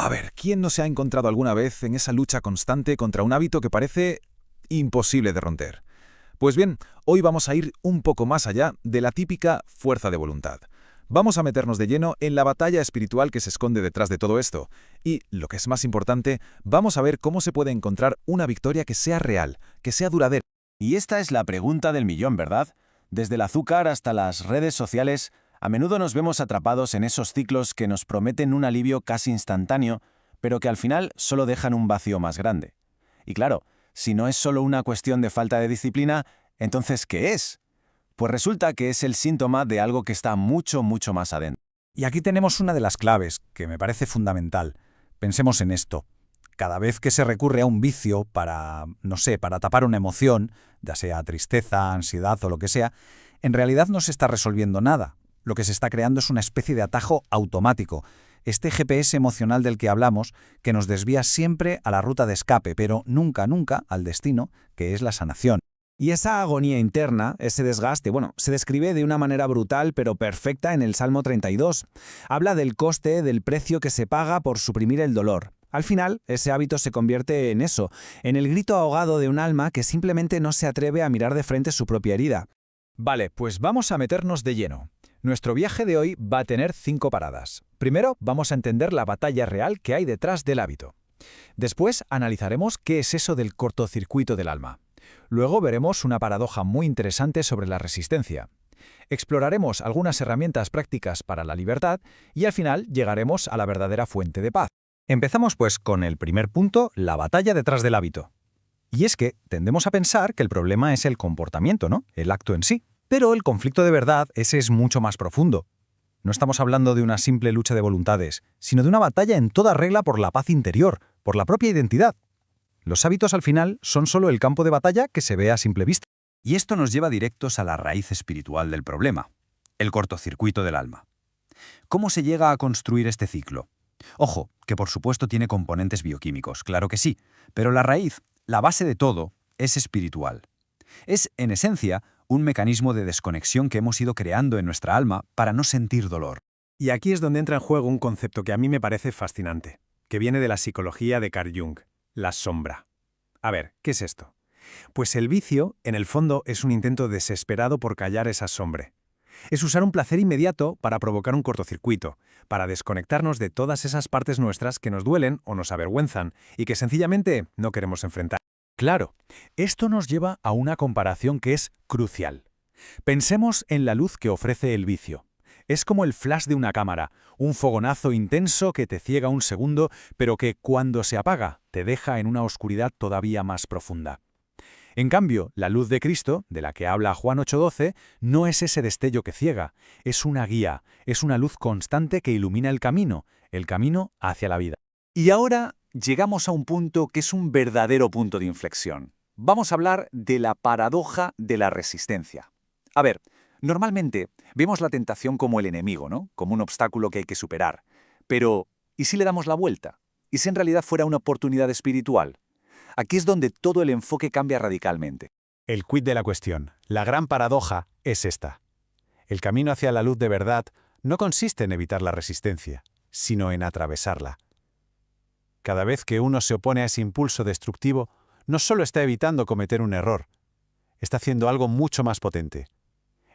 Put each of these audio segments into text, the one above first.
A ver, ¿quién no se ha encontrado alguna vez en esa lucha constante contra un hábito que parece imposible de romper? Pues bien, hoy vamos a ir un poco más allá de la típica fuerza de voluntad. Vamos a meternos de lleno en la batalla espiritual que se esconde detrás de todo esto. Y, lo que es más importante, vamos a ver cómo se puede encontrar una victoria que sea real, que sea duradera. Y esta es la pregunta del millón, ¿verdad? Desde el azúcar hasta las redes sociales, a menudo nos vemos atrapados en esos ciclos que nos prometen un alivio casi instantáneo, pero que al final solo dejan un vacío más grande. Y claro, si no es solo una cuestión de falta de disciplina, entonces, ¿qué es? Pues resulta que es el síntoma de algo que está mucho, mucho más adentro. Y aquí tenemos una de las claves, que me parece fundamental. Pensemos en esto. Cada vez que se recurre a un vicio para, no sé, para tapar una emoción, ya sea tristeza, ansiedad o lo que sea, en realidad no se está resolviendo nada. Lo que se está creando es una especie de atajo automático. Este GPS emocional del que hablamos, que nos desvía siempre a la ruta de escape, pero nunca, nunca al destino, que es la sanación. Y esa agonía interna, ese desgaste, se describe de una manera brutal pero perfecta en el Salmo 32. Habla del coste, del precio que se paga por suprimir el dolor. Al final, ese hábito se convierte en eso, en el grito ahogado de un alma que simplemente no se atreve a mirar de frente su propia herida. Vale, pues vamos a meternos de lleno. Nuestro viaje de hoy va a tener 5 paradas. Primero, vamos a entender la batalla real que hay detrás del hábito. Después, analizaremos qué es eso del cortocircuito del alma. Luego veremos una paradoja muy interesante sobre la resistencia. Exploraremos algunas herramientas prácticas para la libertad y al final llegaremos a la verdadera fuente de paz. Empezamos pues con el primer punto, la batalla detrás del hábito. Y es que tendemos a pensar que el problema es el comportamiento, ¿no? El acto en sí. Pero el conflicto de verdad, ese es mucho más profundo. No estamos hablando de una simple lucha de voluntades, sino de una batalla en toda regla por la paz interior, por la propia identidad. Los hábitos al final son solo el campo de batalla que se ve a simple vista. Y esto nos lleva directos a la raíz espiritual del problema, el cortocircuito del alma. ¿Cómo se llega a construir este ciclo? Ojo, que por supuesto tiene componentes bioquímicos, claro que sí, pero la raíz, la base de todo, es espiritual. Es, en esencia, un mecanismo de desconexión que hemos ido creando en nuestra alma para no sentir dolor. Y aquí es donde entra en juego un concepto que a mí me parece fascinante, que viene de la psicología de Carl Jung, la sombra. A ver, ¿qué es esto? Pues el vicio, en el fondo, es un intento desesperado por callar esa sombra. Es usar un placer inmediato para provocar un cortocircuito, para desconectarnos de todas esas partes nuestras que nos duelen o nos avergüenzan y que sencillamente no queremos enfrentar. Claro, esto nos lleva a una comparación que es crucial. Pensemos en la luz que ofrece el vicio. Es como el flash de una cámara, un fogonazo intenso que te ciega un segundo, pero que cuando se apaga te deja en una oscuridad todavía más profunda. En cambio, la luz de Cristo, de la que habla Juan 8:12, no es ese destello que ciega, es una guía, es una luz constante que ilumina el camino hacia la vida. Y ahora llegamos a un punto que es un verdadero punto de inflexión. Vamos a hablar de la paradoja de la resistencia. A ver, normalmente vemos la tentación como el enemigo, ¿no? Como un obstáculo que hay que superar. Pero, ¿y si le damos la vuelta? ¿Y si en realidad fuera una oportunidad espiritual? Aquí es donde todo el enfoque cambia radicalmente. El quid de la cuestión, la gran paradoja, es esta. El camino hacia la luz de verdad no consiste en evitar la resistencia, sino en atravesarla. Cada vez que uno se opone a ese impulso destructivo, no solo está evitando cometer un error, está haciendo algo mucho más potente.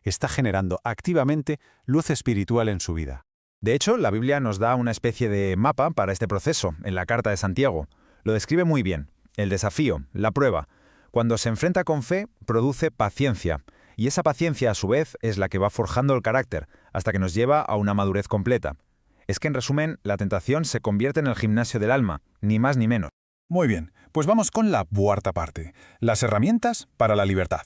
Está generando activamente luz espiritual en su vida. De hecho, la Biblia nos da una especie de mapa para este proceso, en la Carta de Santiago. Lo describe muy bien. El desafío, la prueba. Cuando se enfrenta con fe, produce paciencia. Y esa paciencia, a su vez, es la que va forjando el carácter, hasta que nos lleva a una madurez completa. Es que, en resumen, la tentación se convierte en el gimnasio del alma, ni más ni menos. Muy bien, pues vamos con la cuarta parte, las herramientas para la libertad.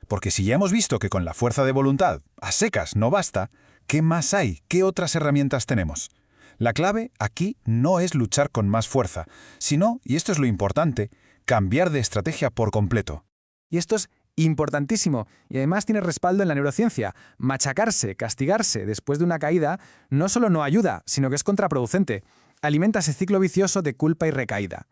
Porque si ya hemos visto que con la fuerza de voluntad, a secas, no basta, ¿qué más hay? ¿Qué otras herramientas tenemos? La clave aquí no es luchar con más fuerza, sino, y esto es lo importante, cambiar de estrategia por completo. Y esto es importantísimo, y además tiene respaldo en la neurociencia. Machacarse, castigarse después de una caída, no solo no ayuda, sino que es contraproducente. Alimenta ese ciclo vicioso de culpa y recaída.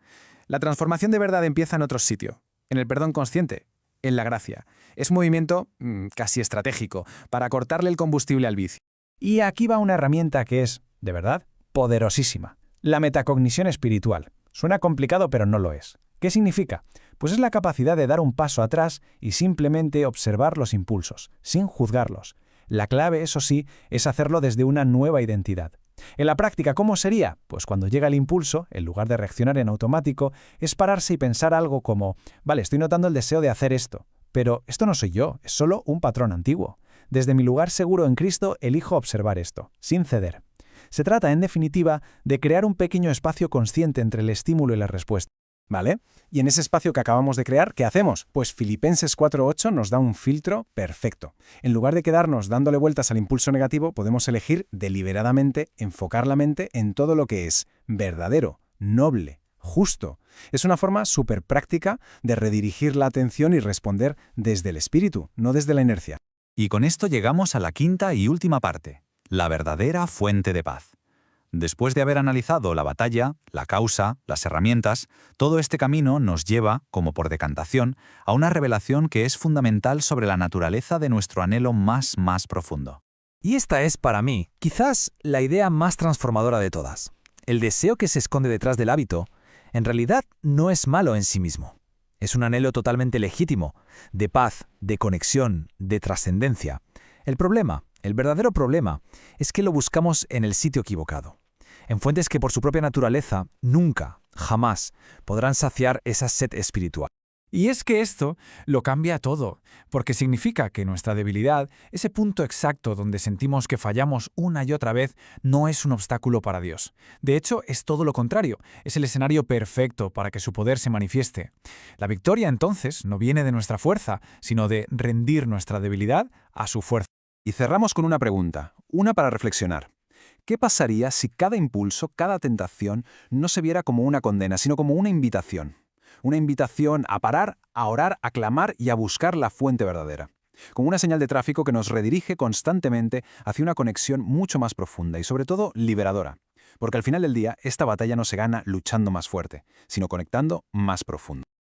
La transformación de verdad empieza en otro sitio, en el perdón consciente, en la gracia. Es un movimiento casi estratégico para cortarle el combustible al vicio. Y aquí va una herramienta que es, de verdad, poderosísima. La metacognición espiritual. Suena complicado, pero no lo es. ¿Qué significa? Pues es la capacidad de dar un paso atrás y simplemente observar los impulsos, sin juzgarlos. La clave, eso sí, es hacerlo desde una nueva identidad. En la práctica, ¿cómo sería? Pues cuando llega el impulso, en lugar de reaccionar en automático, es pararse y pensar algo como, vale, estoy notando el deseo de hacer esto, pero esto no soy yo, es solo un patrón antiguo. Desde mi lugar seguro en Cristo, elijo observar esto, sin ceder. Se trata, en definitiva, de crear un pequeño espacio consciente entre el estímulo y la respuesta. ¿Vale? Y en ese espacio que acabamos de crear, ¿qué hacemos? Pues Filipenses 4:8 nos da un filtro perfecto. En lugar de quedarnos dándole vueltas al impulso negativo, podemos elegir deliberadamente enfocar la mente en todo lo que es verdadero, noble, justo. Es una forma súper práctica de redirigir la atención y responder desde el espíritu, no desde la inercia. Y con esto llegamos a la quinta y última parte, la verdadera fuente de paz. Después de haber analizado la batalla, la causa, las herramientas, todo este camino nos lleva, como por decantación, a una revelación que es fundamental sobre la naturaleza de nuestro anhelo más profundo. Y esta es, para mí, quizás la idea más transformadora de todas. El deseo que se esconde detrás del hábito, en realidad no es malo en sí mismo. Es un anhelo totalmente legítimo, de paz, de conexión, de trascendencia. El problema, el verdadero problema, es que lo buscamos en el sitio equivocado. En fuentes que por su propia naturaleza nunca, jamás, podrán saciar esa sed espiritual. Y es que esto lo cambia todo, porque significa que nuestra debilidad, ese punto exacto donde sentimos que fallamos una y otra vez, no es un obstáculo para Dios. De hecho, es todo lo contrario, es el escenario perfecto para que su poder se manifieste. La victoria, entonces, no viene de nuestra fuerza, sino de rendir nuestra debilidad a su fuerza. Y cerramos con una pregunta, una para reflexionar. ¿Qué pasaría si cada impulso, cada tentación, no se viera como una condena, sino como una invitación? Una invitación a parar, a orar, a clamar y a buscar la fuente verdadera. Como una señal de tráfico que nos redirige constantemente hacia una conexión mucho más profunda y sobre todo liberadora. Porque al final del día, esta batalla no se gana luchando más fuerte, sino conectando más profundo.